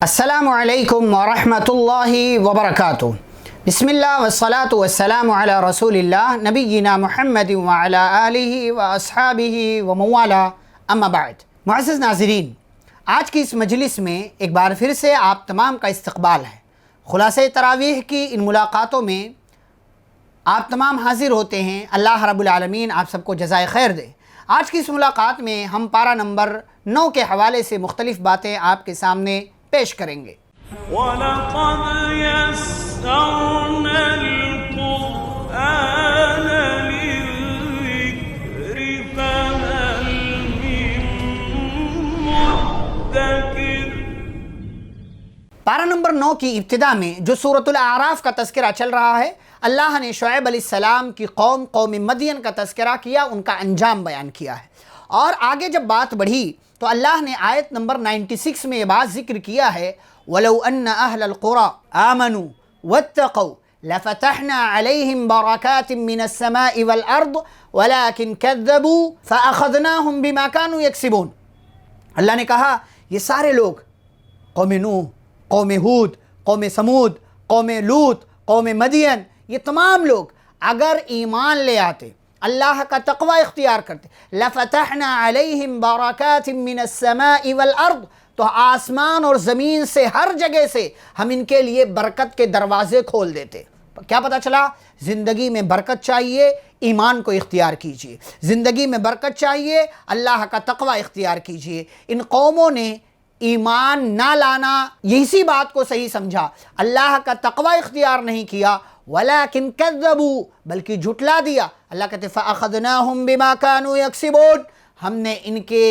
السلام علیکم ورحمۃ اللہ وبرکاتہ۔ بسم اللہ والصلاة والسلام علی رسول اللہ نبینا محمد وعلی آلہ واصحابہ ومن والاه اما بعد۔ معزز ناظرین، آج کی اس مجلس میں ایک بار پھر سے آپ تمام کا استقبال ہے۔ خلاصہ تراویح کی ان ملاقاتوں میں آپ تمام حاضر ہوتے ہیں۔ اللہ رب العالمین آپ سب کو جزائے خیر دے۔ آج کی اس ملاقات میں ہم پارہ نمبر 9 کے حوالے سے مختلف باتیں آپ کے سامنے پیش کریں گے۔ وَلَقَدْ يَسَّرْنَا الْقُرْآنَ لِلذِّكْرِ فَهَلْ مِن مُّدَّكِرٍ۔ پارہ نمبر 9 کی ابتدا میں جو سورۃ الاعراف کا تذکرہ چل رہا ہے، اللہ نے شعیب علیہ السلام کی قوم مدین کا تذکرہ کیا، ان کا انجام بیان کیا ہے۔ اور آگے جب بات بڑھی تو اللہ نے آیت نمبر 96 میں یہ بات ذکر کیا ہے، وَلَوْ أَنَّ أَهْلَ الْقُرَىٰ آمَنُوا وَاتَّقَوْا لَفَتَحْنَا عَلَيْهِمْ بَرَكَاتٍ مِّنَ السَّمَاءِ وَالْأَرْضِ وَلَكِنْ كَذَّبُوا فَأَخَذْنَاهُمْ بِمَا كَانُوا يَكْسِبُونَ۔ اللہ نے کہا یہ سارے لوگ، قوم نوح، قوم ہود، قوم سمود، قوم لوط، قوم مدین، یہ تمام لوگ اگر ایمان لے آتے، اللہ کا تقوی اختیار کرتے، لَفَتَحْنَا عَلَيْهِمْ بَرَكَاتٍ مِّنَ السَّمَاءِ وَالْأَرْضِ، تو آسمان اور زمین سے ہر جگہ سے ہم ان کے لیے برکت کے دروازے کھول دیتے۔ کیا پتہ چلا؟ زندگی میں برکت چاہیے، ایمان کو اختیار کیجئے۔ زندگی میں برکت چاہیے، اللہ کا تقوی اختیار کیجئے۔ ان قوموں نے ایمان نہ لانا اسی بات کو صحیح سمجھا، اللہ کا تقوی اختیار نہیں کیا، وَلَكِنْ كَذَّبُوا، بلکہ جھٹلا دیا۔ اللہ کہتے فَأَخَذْنَاهُمْ بِمَا كَانُوا يَكْسِبُونَ، ہم نے ان کے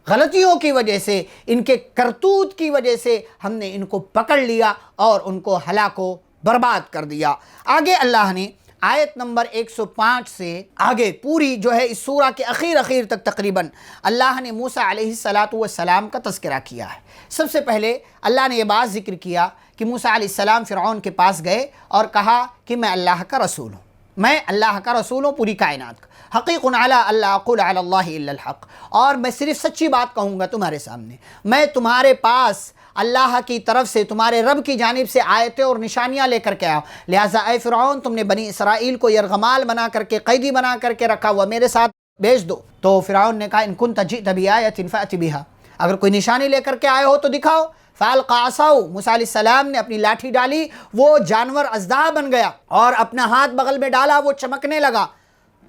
غلطیوں کی وجہ سے، ان کے کرتوت کی وجہ سے ہم نے ان کو پکڑ لیا اور ان کو ہلاک و برباد کر دیا۔ آگے اللہ نے آیت نمبر 105 سے آگے پوری جو ہے اس سورہ کے اخیر تک تقریباً اللہ نے موسیٰ علیہ السلام کا تذکرہ کیا ہے۔ سب سے پہلے اللہ نے یہ بات ذکر کیا کہ موسیٰ علیہ السلام فرعون کے پاس گئے اور کہا کہ میں اللہ کا رسول ہوں، میں اللہ کا رسول ہوں پوری کائنات کا، حقیق علی اللہ اقول علی اللہ الا الحق، اور میں صرف سچی بات کہوں گا تمہارے سامنے۔ میں تمہارے پاس اللہ کی طرف سے، تمہارے رب کی جانب سے آیتیں اور نشانیاں لے کر کے آؤ، لہٰذا اے فرعون تم نے بنی اسرائیل کو یرغمال بنا کر کے، قیدی بنا کر کے رکھا ہوا، میرے ساتھ بھیج دو۔ تو فرعون نے کہا ان کنت جئت بآیۃ فأت بہا، اگر کوئی نشانی لے کر کے آئے ہو تو دکھاؤ۔ فَأَلْقَىٰ عَصَاهُ، موسیٰ علیہ السلام نے اپنی لاٹھی ڈالی، وہ جانور اژدہا بن گیا، اور اپنا ہاتھ بغل میں ڈالا، وہ چمکنے لگا۔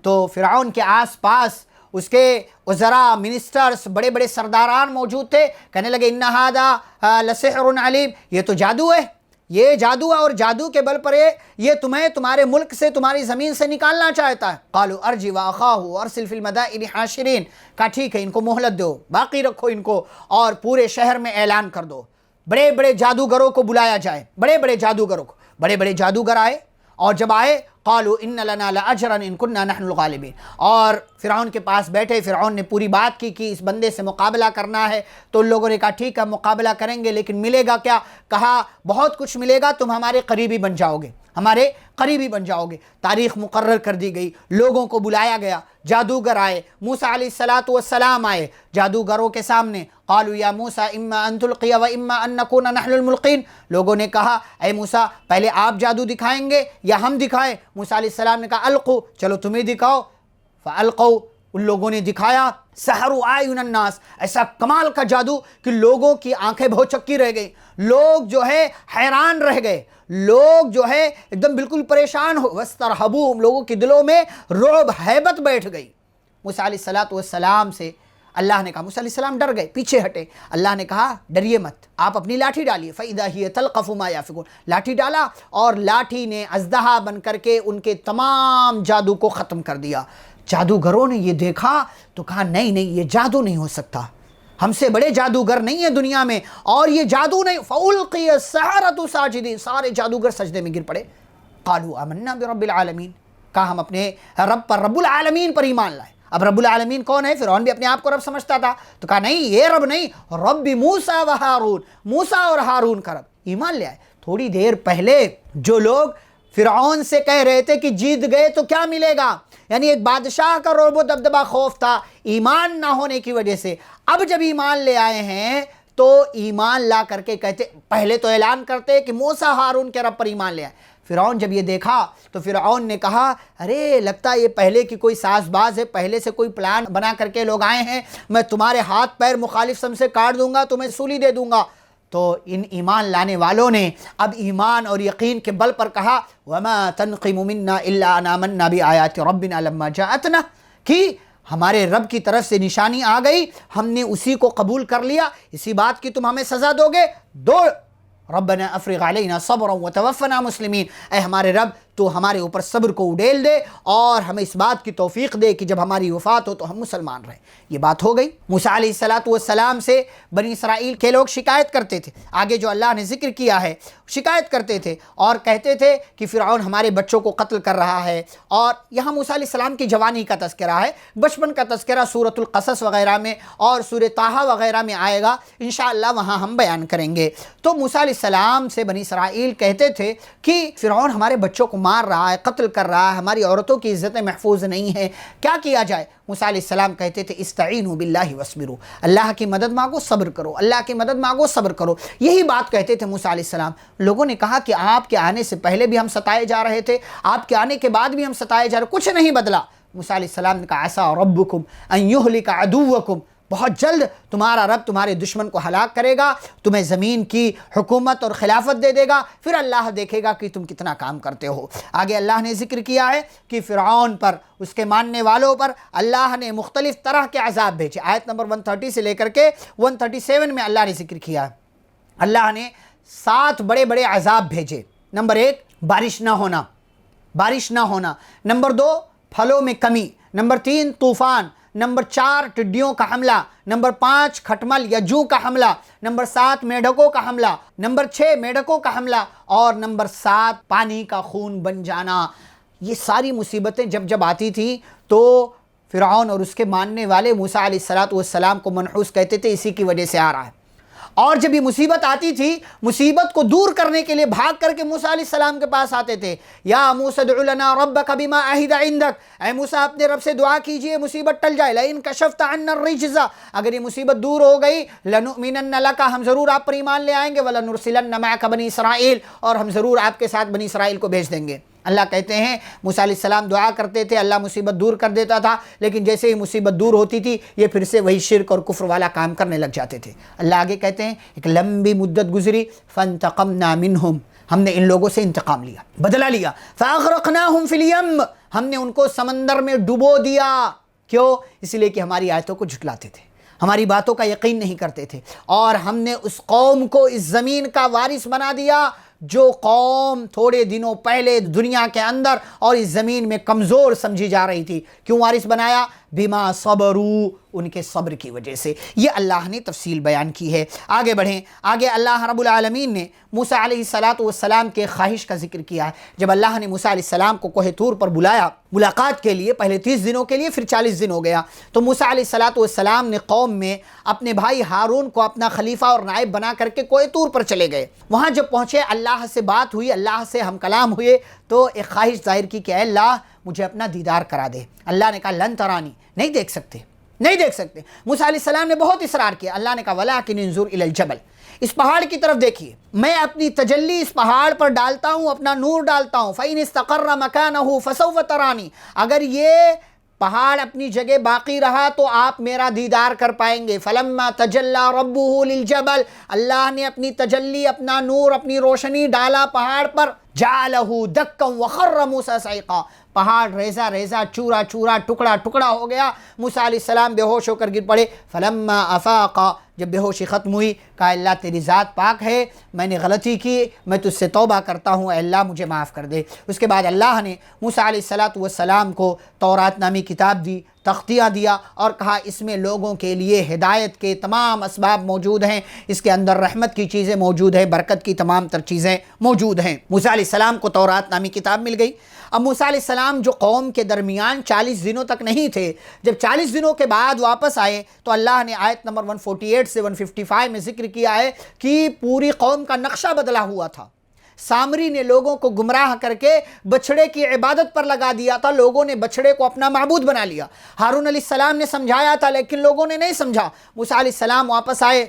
تو فرعون کے آس پاس اس کے وزراء، منسٹرز، بڑے بڑے سرداران موجود تھے، کہنے لگے ان ھذا لسحر علیم، یہ تو جادو ہے، یہ جادو ہے، اور جادو کے بل پر یہ تمہیں تمہارے ملک سے، تمہاری زمین سے نکالنا چاہتا ہے۔ قالوا ارجع واخاہ وارسل فی المدائن حاشرین، کہا ٹھیک ہے ان کو مہلت دو، باقی رکھو ان کو، اور پورے شہر میں اعلان کر دو، بڑے بڑے جادوگروں کو بلایا جائے، بڑے بڑے جادوگروں کو۔ بڑے بڑے جادوگر آئے، اور جب آئے قالوا ان لنا لاجرا ان كنا نحن الغالبین، اور فرعون کے پاس بیٹھے، فرعون نے پوری بات کی کہ اس بندے سے مقابلہ کرنا ہے، تو ان لوگوں نے کہا ٹھیک ہے مقابلہ کریں گے، لیکن ملے گا کیا؟ کہا بہت کچھ ملے گا، تم ہمارے قریبی بن جاؤ گے، ہمارے قریبی بن جاؤ گے۔ تاریخ مقرر کر دی گئی، لوگوں کو بلایا گیا، جادوگر آئے، موسیٰ علیہ السلام آئے جادوگروں کے سامنے۔ قالوا یا موسیٰ اما ان تلقی و اما ان نکون نحن الملقین، لوگوں نے کہا اے موسیٰ پہلے آپ جادو دکھائیں گے یا ہم دکھائیں؟ موسیٰ علیہ السلام نے کہا القوا، چلو تمہیں دکھاؤ۔ فالقوا، ان لوگوں نے دکھایا، سحروا اعین الناس، ایسا کمال کا جادو کہ لوگوں کی آنکھیں بھوچکی رہ گئی، لوگ جو ہے حیران رہ گئے، لوگ جو ہے ایک دم بالکل پریشان ہو، واسترہبوا، لوگوں کے دلوں میں رعب، ہیبت بیٹھ گئی۔ موسیٰ علیہ السلام سے اللہ نے کہا، موسیٰ علیہ السلام ڈر گئے، پیچھے ہٹے، اللہ نے کہا ڈریے مت، آپ اپنی لاٹھی ڈالیے۔ فَإِذَا هِيَ تَلْقَفُ مَا يَأْفِكُونَ، لاٹھی ڈالا اور لاٹھی نے اژدہا بن کر کے ان کے تمام جادو کو ختم کر دیا۔ جادوگروں نے یہ دیکھا تو کہا نہیں یہ جادو نہیں ہو سکتا، ہم سے بڑے جادوگر نہیں ہیں دنیا میں، اور یہ جادو نہیں۔ فَأُلْقِيَ السَّحَرَةُ سَاجِدِينَ، سارے جادوگر سجدے میں گر پڑے۔ قَالُوا آمَنَّا بِرَبِّ الْعَالَمِينَ، کہا ہم اپنے رب پر، رب العالمین پر ایمان لائے۔ اب رب العالمین کون ہے؟ فرعون بھی اپنے آپ کو رب سمجھتا تھا، تو کہا نہیں یہ رب نہیں، رب موسیٰ و ہارون، موسیٰ اور ہارون کا رب، ایمان لے آئے۔ تھوڑی دیر پہلے جو لوگ فرعون سے کہہ رہے تھے کہ جیت گئے تو کیا ملے گا، یعنی ایک بادشاہ کا رعب و دبدبہ خوف تھا ایمان نہ ہونے کی وجہ سے، اب جب ایمان لے آئے ہیں تو ایمان لا کر کے کہتے، پہلے تو اعلان کرتے کہ موسیٰ ہارون کے رب پر ایمان لے آئے۔ فرعون جب یہ دیکھا تو فرعون نے کہا ارے لگتا ہے یہ پہلے کی کوئی ساز باز ہے، پہلے سے کوئی پلان بنا کر کے لوگ آئے ہیں، میں تمہارے ہاتھ پیر مخالف سم سے کاٹ دوں گا، تمہیں سولی دے دوں گا۔ تو ان ایمان لانے والوں نے اب ایمان اور یقین کے بل پر کہا وَمَا تَنْقِمُ مِنَّا إِلَّا أَنْ آمَنَّا بِآيَاتِ رَبِّنَا لَمَّا جَاءَتْنَا، کہ ہمارے رب کی طرف سے نشانی آ گئی، ہم نے اسی کو قبول کر لیا، اسی بات کی تم ہمیں سزا دو گے؟ دو ربنا افرغ علینا صبرا وتوفنا مسلمین، اے ہمارے رب تو ہمارے اوپر صبر کو اڈیل دے اور ہمیں اس بات کی توفیق دے کہ جب ہماری وفات ہو تو ہم مسلمان رہیں۔ یہ بات ہو گئی۔ موسیٰ علیہ السلام سے بنی اسرائیل کے لوگ شکایت کرتے تھے، آگے جو اللہ نے ذکر کیا ہے، شکایت کرتے تھے اور کہتے تھے کہ فرعون ہمارے بچوں کو قتل کر رہا ہے۔ اور یہاں موسیٰ علیہ السلام کی جوانی کا تذکرہ ہے، بچپن کا تذکرہ سورۃ القصص وغیرہ میں اور سورۃ طٰہٰ وغیرہ میں آئے گا، انشاءاللہ وہاں ہم بیان کریں گے۔ تو موسیٰ علیہ السلام سے بنی اسرائیل کہتے تھے کہ فرعون ہمارے بچوں کو مار رہا ہے، قتل کر رہا ہے، ہماری عورتوں کی عزتیں محفوظ نہیں ہیں، کیا کیا جائے؟ موسیٰ علیہ السلام کہتے تھے استعینوا باللہ واصبروا، اللہ کی مدد مانگو صبر کرو، اللہ کی مدد مانگو صبر کرو، یہی بات کہتے تھے موسیٰ علیہ السلام۔ لوگوں نے کہا کہ آپ کے آنے سے پہلے بھی ہم ستائے جا رہے تھے، آپ کے آنے کے بعد بھی ہم ستائے جا رہے، کچھ نہیں بدلا۔ موسیٰ علیہ السلام نے کہا عسیٰ ربکم ان یہلک عدوکم، بہت جلد تمہارا رب تمہارے دشمن کو ہلاک کرے گا، تمہیں زمین کی حکومت اور خلافت دے دے گا، پھر اللہ دیکھے گا کہ تم کتنا کام کرتے ہو۔ آگے اللہ نے ذکر کیا ہے کہ فرعون پر، اس کے ماننے والوں پر اللہ نے مختلف طرح کے عذاب بھیجے۔ آیت نمبر 130 سے لے کر کے 137 میں اللہ نے ذکر کیا ہے، اللہ نے 7 بڑے بڑے عذاب بھیجے۔ نمبر 1 بارش نہ ہونا، بارش نہ ہونا۔ نمبر 2 پھلوں میں کمی۔ نمبر 3 طوفان۔ نمبر 4 ٹڈیوں کا حملہ۔ نمبر 5 کھٹمل یا جو کا حملہ۔ نمبر 7 میڈکوں کا حملہ۔ نمبر 6 میڈکوں کا حملہ۔ اور نمبر 7 پانی کا خون بن جانا۔ یہ ساری مصیبتیں جب آتی تھیں تو فرعون اور اس کے ماننے والے موسیٰ علیہ السلام کو منحوس کہتے تھے، اسی کی وجہ سے آ رہا ہے۔ اور جب یہ مصیبت آتی تھی، مصیبت کو دور کرنے کے لیے بھاگ کر کے موسیٰ علیہ السلام کے پاس آتے تھے، یا موسیٰ ادع لنا ربک بما عہد عندک، اے موسیٰ اپنے رب سے دعا کیجئے مصیبت ٹل جائے، لئن کشفت عنا الرجز، اگر یہ مصیبت دور ہو گئی، لنؤمنن لک، ہم ضرور آپ پر ایمان لے آئیں گے، ولنرسلن معک بنی اسرائیل، اور ہم ضرور آپ کے ساتھ بنی اسرائیل کو بھیج دیں گے۔ اللہ کہتے ہیں موسیٰ علیہ السلام دعا کرتے تھے، اللہ مصیبت دور کر دیتا تھا، لیکن جیسے ہی مصیبت دور ہوتی تھی یہ پھر سے وہی شرک اور کفر والا کام کرنے لگ جاتے تھے۔ اللہ آگے کہتے ہیں ایک لمبی مدت گزری، فانتقمنا منہم، ہم نے ان لوگوں سے انتقام لیا، بدلہ لیا، فاغرقناہم فی الیم، ہم نے ان کو سمندر میں ڈبو دیا۔ کیوں؟ اس لیے کہ ہماری آیتوں کو جھٹلاتے تھے، ہماری باتوں کا یقین نہیں کرتے تھے، اور ہم نے اس قوم کو اس زمین کا وارث بنا دیا جو قوم تھوڑے دنوں پہلے دنیا کے اندر اور اس زمین میں کمزور سمجھی جا رہی تھی۔ کیوں وارث بنایا؟ بما صبروا، ان کے صبر کی وجہ سے۔ یہ اللہ نے تفصیل بیان کی ہے۔ آگے بڑھیں، آگے اللہ رب العالمین نے موسیٰ علیہ السلام کے خواہش کا ذکر کیا ہے۔ جب اللہ نے موسیٰ علیہ السلام کو کوہ طور پر بلایا ملاقات کے لیے، پہلے 30 دنوں کے لیے، پھر 40 دن ہو گیا، تو موسیٰ علیہ السلام نے قوم میں اپنے بھائی ہارون کو اپنا خلیفہ اور نائب بنا کر کے کوہ طور پر چلے گئے۔ وہاں جب پہنچے، اللہ سے بات ہوئی، اللہ سے ہم کلام ہوئے، تو ایک خواہش ظاہر کی کہ اے اللہ مجھے اپنا دیدار کرا دے۔ اللہ نے کہا لن ترانی، نہیں دیکھ سکتے، نہیں دیکھ سکتے۔ موسیٰ علیہ السلام نے بہت اصرار کیا، اللہ نے کہا وَلَٰكِنِ انظُرْ إِلَى الْجَبَلِ، اس پہاڑ کی طرف دیکھیے، میں اپنی تجلی اس پہاڑ پر ڈالتا ہوں، اپنا نور ڈالتا ہوں، فَإِنِ اسْتَقَرَّ مَكَانَهُ فَسَوْفَ تَرَانِي، اگر یہ پہاڑ اپنی جگہ باقی رہا تو آپ میرا دیدار کر پائیں گے۔ فَلَمَّا تَجَلَّى رَبُّهُ لِلْجَبَلِ، اللہ نے اپنی تجلی، اپنا نور، اپنی روشنی ڈالا پہاڑ پر، جَعَلَهُ دَكًّا وَخَرَّ مُوسَىٰ صَعِقًا، پہاڑ ریزہ ریزہ، چورا چورا، ٹکڑا ٹکڑا ہو گیا، موسیٰ علیہ السلام بے ہوش ہو کر گر پڑے۔ فَلَمَّا أَفَاقَ، جب بے ہوشی ختم ہوئی، کہا اللہ تیری ذات پاک ہے، میں نے غلطی کی، میں تجھ سے توبہ کرتا ہوں، اے اللہ مجھے معاف کر دے۔ اس کے بعد اللہ نے موسیٰ علیہ السلام کو تورات نامی کتاب دی، تختیہ دیا، اور کہا اس میں لوگوں کے لیے ہدایت کے تمام اسباب موجود ہیں، اس کے اندر رحمت کی چیزیں موجود ہیں، برکت کی تمام تر چیزیں موجود ہیں۔ موسیٰ علیہ السلام کو تورات نامی کتاب مل گئی۔ اب موسیٰ علیہ السلام جو قوم کے درمیان 40 دنوں تک نہیں تھے، جب 40 دنوں کے بعد واپس آئے تو اللہ نے آیت نمبر 148 سے 155 میں ذکر کیا ہے کہ پوری قوم کا نقشہ بدلا ہوا تھا۔ سامری نے لوگوں کو گمراہ کر کے بچھڑے کی عبادت پر لگا دیا تھا، لوگوں نے بچھڑے کو اپنا معبود بنا لیا۔ ہارون علیہ السلام نے سمجھایا تھا لیکن لوگوں نے نہیں سمجھا۔ موسیٰ علیہ السلام واپس آئے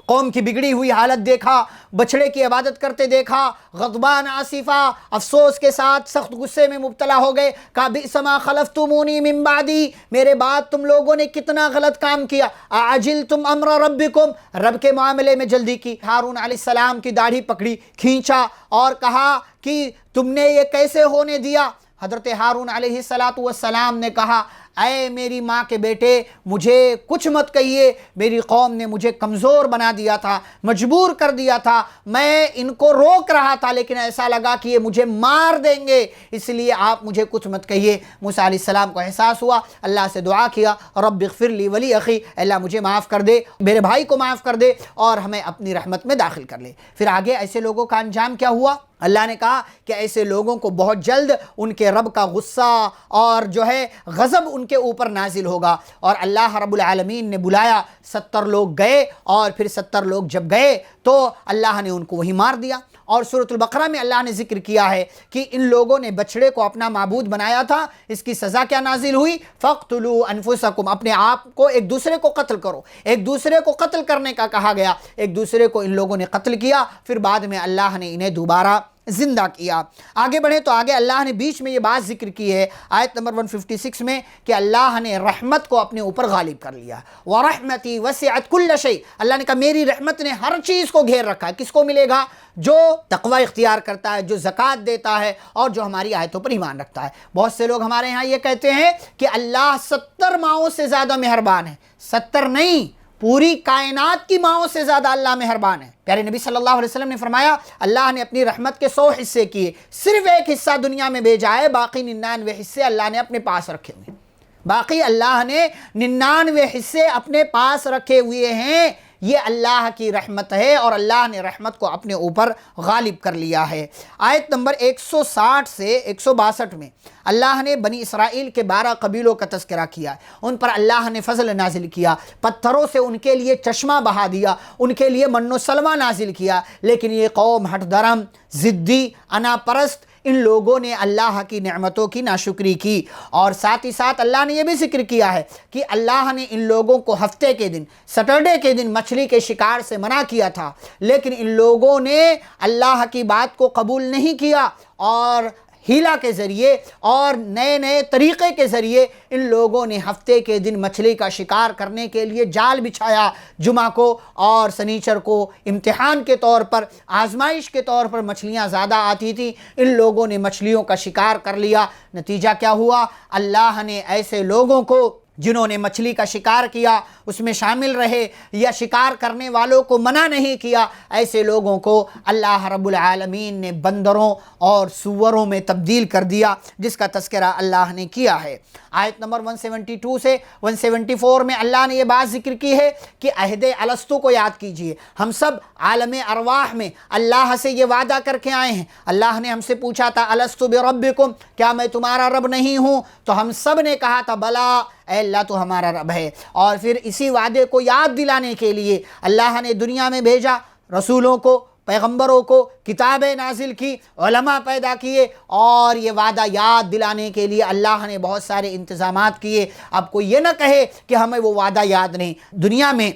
قوم کی بگڑی ہوئی حالت دیکھا، بچھڑے کی عبادت کرتے دیکھا، غضبان آصفہ، افسوس کے ساتھ سخت غصے میں مبتلا ہو گئے، کہا بئس ما خلفتمونی من بعدی، میرے بعد تم لوگوں نے کتنا غلط کام کیا، اعجلتم امر ربکم، رب کے معاملے میں جلدی کی۔ ہارون علیہ السلام کی داڑھی پکڑی، کھینچا اور کہا کہ تم نے یہ کیسے ہونے دیا؟ حضرت ہارون علیہ السلام نے کہا اے میری ماں کے بیٹے، مجھے کچھ مت کہیے، میری قوم نے مجھے کمزور بنا دیا تھا، مجبور کر دیا تھا، میں ان کو روک رہا تھا لیکن ایسا لگا کہ یہ مجھے مار دیں گے، اس لیے آپ مجھے کچھ مت کہیے۔ موسیٰ علیہ السلام کو احساس ہوا، اللہ سے دعا کیا رب اغفر لی ولی اخی، اللہ مجھے معاف کر دے، میرے بھائی کو معاف کر دے اور ہمیں اپنی رحمت میں داخل کر لے۔ پھر آگے ایسے لوگوں کا انجام کیا ہوا؟ اللہ نے کہا کہ ایسے لوگوں کو بہت جلد ان کے رب کا غصہ اور جو ہے غضب ان کے اوپر نازل ہوگا، اور اللہ رب العالمین نے بلایا، 70 لوگ گئے، اور پھر 70 لوگ جب گئے تو اللہ نے ان کو وہی مار دیا۔ اور سورۃ البقرہ میں اللہ نے ذکر کیا ہے کہ ان لوگوں نے بچڑے کو اپنا معبود بنایا تھا، اس کی سزا کیا نازل ہوئی؟ فَاقْتُلُوا أَنفُسَكُمْ، اپنے آپ کو، ایک دوسرے کو قتل کرو، ایک دوسرے کو قتل کرنے کا کہا گیا، ایک دوسرے کو ان لوگوں نے قتل کیا، پھر بعد میں اللہ نے انہیں دوبارہ زندہ کیا۔ آگے بڑھیں تو آگے اللہ نے بیچ میں یہ بات ذکر کی ہے آیت نمبر 156 میں کہ اللہ نے رحمت کو اپنے اوپر غالب کر لیا۔ وَرَحْمَتِي وَسِعَتْ كُلَّ شَيْءٍ، اللہ نے کہا میری رحمت نے ہر چیز کو گھیر رکھا ہے۔ کس کو ملے گا؟ جو تقوی اختیار کرتا ہے، جو زکوٰۃ دیتا ہے اور جو ہماری آیتوں پر ایمان رکھتا ہے۔ بہت سے لوگ ہمارے ہاں یہ کہتے ہیں کہ اللہ 70 ماؤں سے زیادہ مہربان ہے، 70 نہیں، پوری کائنات کی ماؤں سے زیادہ اللہ مہربان ہے۔ پیارے نبی صلی اللہ علیہ وسلم نے فرمایا اللہ نے اپنی رحمت کے 100 حصے کیے، صرف ایک حصہ دنیا میں بھیجا ہے، باقی 99 حصے اللہ نے اپنے پاس رکھے ہوئے ہیں، باقی اللہ نے 99 حصے اپنے پاس رکھے ہوئے ہیں۔ یہ اللہ کی رحمت ہے اور اللہ نے رحمت کو اپنے اوپر غالب کر لیا ہے۔ آیت نمبر 160 سے 162 میں اللہ نے بنی اسرائیل کے 12 قبیلوں کا تذکرہ کیا، ان پر اللہ نے فضل نازل کیا، پتھروں سے ان کے لیے چشمہ بہا دیا، ان کے لیے من و سلوہ نازل کیا، لیکن یہ قوم ہٹ درم، ضدی، انا پرست، ان لوگوں نے اللہ کی نعمتوں کی ناشکری کی۔ اور ساتھ ہی ساتھ اللہ نے یہ بھی ذکر کیا ہے کہ اللہ نے ان لوگوں کو ہفتے کے دن، سیٹرڈے کے دن مچھلی کے شکار سے منع کیا تھا، لیکن ان لوگوں نے اللہ کی بات کو قبول نہیں کیا اور ہیلا کے ذریعے اور نئے نئے طریقے کے ذریعے ان لوگوں نے ہفتے کے دن مچھلی کا شکار کرنے کے لیے جال بچھایا۔ جمعہ کو اور سنیچر کو امتحان کے طور پر، آزمائش کے طور پر مچھلیاں زیادہ آتی تھیں، ان لوگوں نے مچھلیوں کا شکار کر لیا۔ نتیجہ کیا ہوا؟ اللہ نے ایسے لوگوں کو جنہوں نے مچھلی کا شکار کیا اس میں شامل رہے یا شکار کرنے والوں کو منع نہیں کیا، ایسے لوگوں کو اللہ رب العالمین نے بندروں اور سوروں میں تبدیل کر دیا، جس کا تذکرہ اللہ نے کیا ہے۔ آیت نمبر 172 سے 174 میں اللہ نے یہ بات ذکر کی ہے کہ عہد الستو کو یاد کیجئے، ہم سب عالم ارواح میں اللہ سے یہ وعدہ کر کے آئے ہیں۔ اللہ نے ہم سے پوچھا تھا الستو بربکم، کیا میں تمہارا رب نہیں ہوں؟ تو ہم سب نے کہا تھا بلا، اے اللہ تو ہمارا رب ہے۔ اور پھر اسی وعدے کو یاد دلانے کے لیے اللہ نے دنیا میں بھیجا، رسولوں کو، پیغمبروں کو، کتابیں نازل کی، علماء پیدا کیے، اور یہ وعدہ یاد دلانے کے لیے اللہ نے بہت سارے انتظامات کیے۔ اب کوئی یہ نہ کہے کہ ہمیں وہ وعدہ یاد نہیں۔ دنیا میں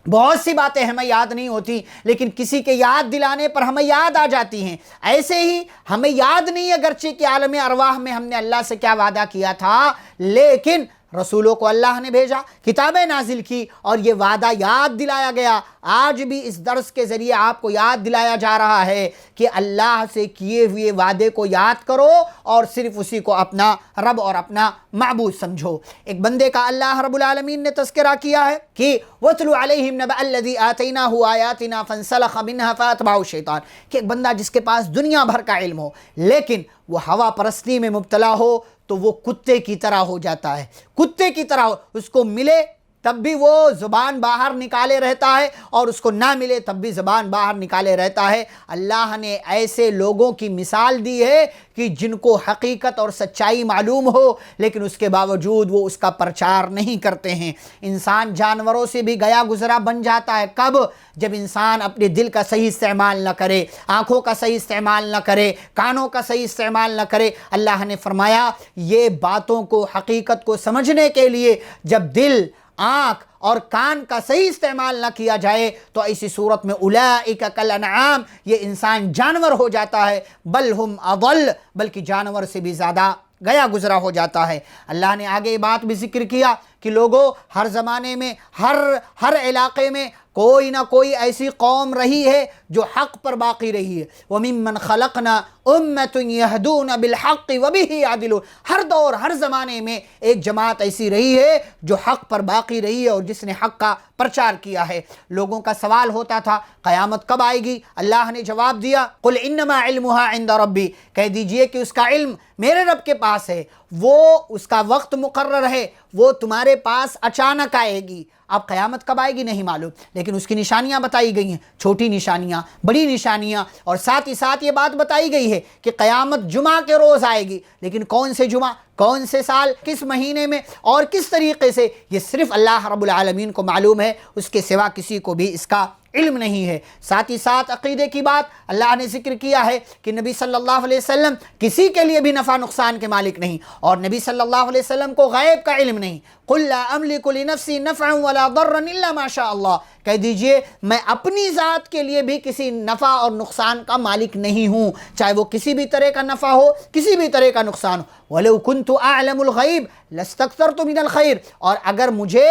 بہت سی باتیں ہمیں یاد نہیں ہوتی، لیکن کسی کے یاد دلانے پر ہمیں یاد آ جاتی ہیں۔ ایسے ہی ہمیں یاد نہیں اگرچہ کہ عالم ارواح میں ہم نے اللہ سے کیا وعدہ کیا تھا، لیکن رسولوں کو اللہ نے بھیجا، کتابیں نازل کی اور یہ وعدہ یاد دلایا گیا۔ آج بھی اس درس کے ذریعے آپ کو یاد دلایا جا رہا ہے کہ اللہ سے کیے ہوئے وعدے کو یاد کرو اور صرف اسی کو اپنا رب اور اپنا معبود سمجھو۔ ایک بندے کا اللہ رب العالمین نے تذکرہ کیا ہے کہ وَاتْلُ عَلَيْهِمْ نَبَأَ الَّذِي آتَيْنَاهُ آيَاتِنَا فَانْسَلَخَ مِنْهَا فَأَتْبَعَهُ الشَّيْطَانُ، کہ ایک بندہ جس کے پاس دنیا بھر کا علم ہو لیکن وہ ہوا پرستی میں مبتلا ہو تو وہ کتے کی طرح ہو جاتا ہے، کتے کی طرح اس کو ملے تب بھی وہ زبان باہر نکالے رہتا ہے اور اس کو نہ ملے تب بھی زبان باہر نکالے رہتا ہے۔ اللہ نے ایسے لوگوں کی مثال دی ہے کہ جن کو حقیقت اور سچائی معلوم ہو لیکن اس کے باوجود وہ اس کا پرچار نہیں کرتے ہیں۔ انسان جانوروں سے بھی گیا گزرا بن جاتا ہے، کب؟ جب انسان اپنے دل کا صحیح استعمال نہ کرے، آنکھوں کا صحیح استعمال نہ کرے، کانوں کا صحیح استعمال نہ کرے۔ اللہ نے فرمایا یہ باتوں کو، حقیقت کو سمجھنے کے لیے جب دل آنکھ اور کان کا صحیح استعمال نہ کیا جائے تو ایسی صورت میں اولئک کالانعام، یہ انسان جانور ہو جاتا ہے، بل ہم اضل، بلکہ جانور سے بھی زیادہ گیا گزرا ہو جاتا ہے۔ اللہ نے آگے یہ بات بھی ذکر کیا کہ لوگوں، ہر زمانے میں ہر علاقے میں کوئی نہ کوئی ایسی قوم رہی ہے جو حق پر باقی رہی ہے۔ وَمِمَّنْ خَلَقْنَا أُمَّةٌ يَهْدُونَ بِالْحَقِّ وَبِهِ يَعْدِلُونَ، ہر دور ہر زمانے میں ایک جماعت ایسی رہی ہے جو حق پر باقی رہی ہے اور جس نے حق کا پرچار کیا ہے۔ لوگوں کا سوال ہوتا تھا قیامت کب آئے گی؟ اللہ نے جواب دیا قُلْ إِنَّمَا عِلْمُهَا عِنْدَ رَبِّي، کہہ دیجئے کہ اس کا علم میرے رب کے پاس ہے، وہ اس کا وقت مقرر ہے، وہ تمہارے پاس اچانک آئے گی۔ اب قیامت کب آئے گی نہیں معلوم، لیکن اس کی نشانیاں بتائی گئی ہیں، چھوٹی نشانیاں، بڑی نشانیاں، اور ساتھ ہی ساتھ یہ بات بتائی گئی ہے کہ قیامت جمعہ کے روز آئے گی، لیکن کون سے جمعہ، کون سے سال، کس مہینے میں اور کس طریقے سے، یہ صرف اللہ رب العالمین کو معلوم ہے، اس کے سوا کسی کو بھی اس کا علم نہیں ہے۔ ساتھ ہی ساتھ عقیدے کی بات اللہ نے ذکر کیا ہے کہ نبی صلی اللہ علیہ وسلم کسی کے لیے بھی نفع نقصان کے مالک نہیں، اور نبی صلی اللہ علیہ وسلم کو غیب کا علم نہیں۔ قُلْ لَا أَمْلِكُ لِنَفْسِي نَفْعًا وَلَا ضَرًّا إِلَّا مَا شَاءَ اللَّهُ، کہہ دیجئے میں اپنی ذات کے لیے بھی کسی نفع اور نقصان کا مالک نہیں ہوں، چاہے وہ کسی بھی طرح کا نفع ہو، کسی بھی طرح کا نقصان ہو۔ وَلَوْ كُنْتُ أَعْلَمُ الْغَيْبَ لَاسْتَكْثَرْتُ مِنَ الْخَيْرِ، اور اگر مجھے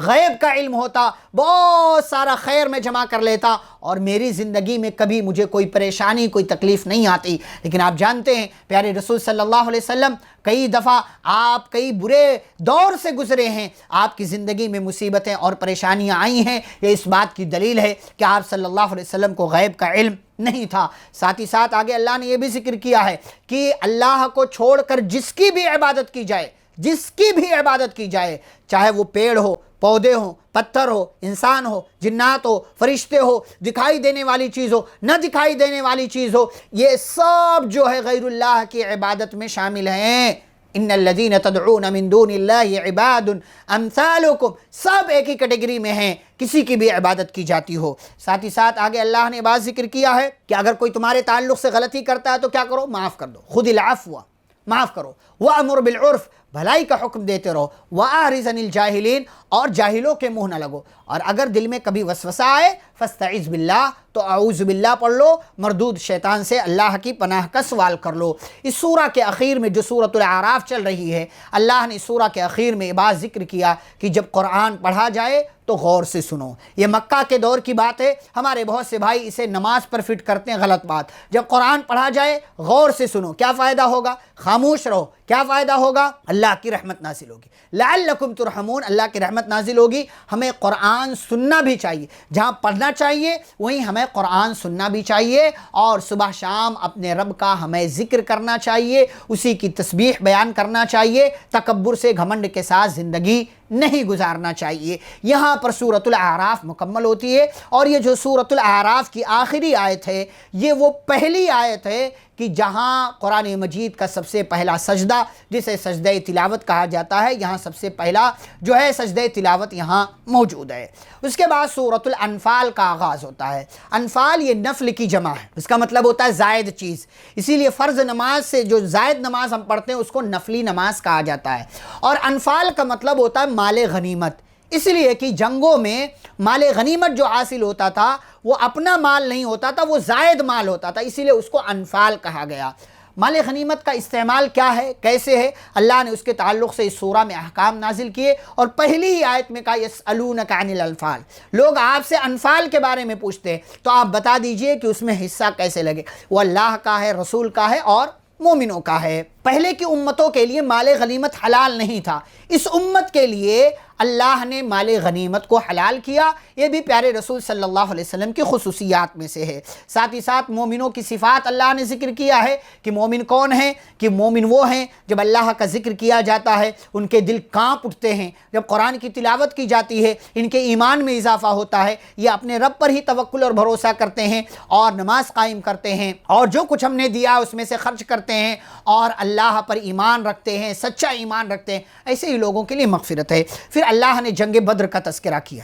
غیب کا علم ہوتا بہت سارا خیر میں جمع کر لیتا اور میری زندگی میں کبھی مجھے کوئی پریشانی، کوئی تکلیف نہیں آتی۔ لیکن آپ جانتے ہیں پیارے رسول صلی اللہ علیہ وسلم کئی دفعہ آپ کئی برے دور سے گزرے ہیں، آپ کی زندگی میں مصیبتیں اور پریشانیاں آئی ہیں، یہ اس بات کی دلیل ہے کہ آپ صلی اللہ علیہ وسلم کو غیب کا علم نہیں تھا۔ ساتھ ہی ساتھ آگے اللہ نے یہ بھی ذکر کیا ہے کہ اللہ کو چھوڑ کر جس کی بھی عبادت کی جائے، جس کی بھی عبادت کی جائے، چاہے وہ پیڑ ہو، پودے ہوں، پتھر ہو، انسان ہو، جنات ہو، فرشتے ہو، دکھائی دینے والی چیز ہو، نہ دکھائی دینے والی چیز ہو، یہ سب جو ہے غیر اللہ کی عبادت میں شامل ہیں۔ ان الذین تدعون من دون اللہ عباد امثالکم، سب ایک ہی کیٹیگری میں ہیں، کسی کی بھی عبادت کی جاتی ہو۔ ساتھ ہی ساتھ آگے اللہ نے بات ذکر کیا ہے کہ اگر کوئی تمہارے تعلق سے غلطی کرتا ہے تو کیا کرو؟ معاف کر دو، خذ العفو، معاف کرو، وَأْمُرْ بِالْعُرْفِ، بھلائی کا حکم دیتے رہو، وَأَعْرِضْ عَنِ الْجَاهِلِينَ، اور جاہلوں کے منہ نہ لگو، اور اگر دل میں کبھی وسوسہ آئے فَاسْتَعِذْ بِاللَّهِ، تو اعوذ باللہ پڑھ لو، مردود شیطان سے اللہ کی پناہ کا سوال کر لو۔ اس سورہ کے اخیر میں جو سورۃ الاعراف چل رہی ہے، اللہ نے سورہ کے اخیر میں یہ بات ذکر کیا کہ جب قرآن پڑھا جائے تو غور سے سنو۔ یہ مکہ کے دور کی بات ہے، ہمارے بہت سے بھائی اسے نماز پر فٹ کرتے ہیں، غلط بات۔ جب قرآن پڑھا جائے غور سے سنو، کیا فائدہ ہوگا؟ خاموش رہو، کیا فائدہ ہوگا؟ اللہ کی رحمت نازل ہوگی، لعلکم ترحمون، اللہ کی رحمت نازل ہوگی۔ ہمیں قرآن سننا بھی چاہیے، جہاں پڑھنا چاہیے وہیں ہمیں قرآن سننا بھی چاہیے، اور صبح شام اپنے رب کا ہمیں ذکر کرنا چاہیے، اسی کی تسبیح بیان کرنا چاہیے، تکبر سے گھمنڈ کے ساتھ زندگی نہیں گزارنا چاہیے۔ یہاں پر سورۃ الاعراف مکمل ہوتی ہے، اور یہ جو سورۃ الاعراف کی آخری آیت ہے، یہ وہ پہلی آیت ہے کہ جہاں قرآن مجید کا سب سے پہلا سجدہ، جسے سجدہ تلاوت کہا جاتا ہے، یہاں سب سے پہلا جو ہے سجدہ تلاوت یہاں موجود ہے۔ اس کے بعد سورۃ الانفال کا آغاز ہوتا ہے۔ انفال یہ نفل کی جمع ہے، اس کا مطلب ہوتا ہے زائد چیز، اسی لیے فرض نماز سے جو زائد نماز ہم پڑھتے ہیں اس کو نفلی نماز کہا جاتا ہے۔ اور انفال کا مطلب ہوتا ہے مال غنیمت، اس لیے کہ جنگوں میں مال غنیمت جو حاصل ہوتا تھا وہ اپنا مال نہیں ہوتا تھا، وہ زائد مال ہوتا تھا، اسی لیے اس کو انفال کہا گیا۔ مال غنیمت کا استعمال کیا ہے، کیسے ہے، اللہ نے اس کے تعلق سے اس سورہ میں احکام نازل کیے، اور پہلی ہی آیت میں کہا یسألونک عن الانفال، لوگ آپ سے انفال کے بارے میں پوچھتے ہیں تو آپ بتا دیجئے کہ اس میں حصہ کیسے لگے، وہ اللہ کا ہے، رسول کا ہے اور مومنوں کا ہے۔ پہلے کی امتوں کے لیے مال غنیمت حلال نہیں تھا، اس امت کے لیے اللہ نے مال غنیمت کو حلال کیا، یہ بھی پیارے رسول صلی اللہ علیہ وسلم کی خصوصیات میں سے ہے۔ ساتھ ہی ساتھ مومنوں کی صفات اللہ نے ذکر کیا ہے کہ مومن کون ہیں، کہ مومن وہ ہیں جب اللہ کا ذکر کیا جاتا ہے ان کے دل کانپ اٹھتے ہیں، جب قرآن کی تلاوت کی جاتی ہے ان کے ایمان میں اضافہ ہوتا ہے، یہ اپنے رب پر ہی توکل اور بھروسہ کرتے ہیں اور نماز قائم کرتے ہیں، اور جو کچھ ہم نے دیا اس میں سے خرچ کرتے ہیں اور اللہ پر ایمان رکھتے ہیں، سچا ایمان رکھتے ہیں، ایسے ہی لوگوں کے لیے مغفرت ہے۔ پھر اللہ نے جنگ بدر کا تذکرہ کیا،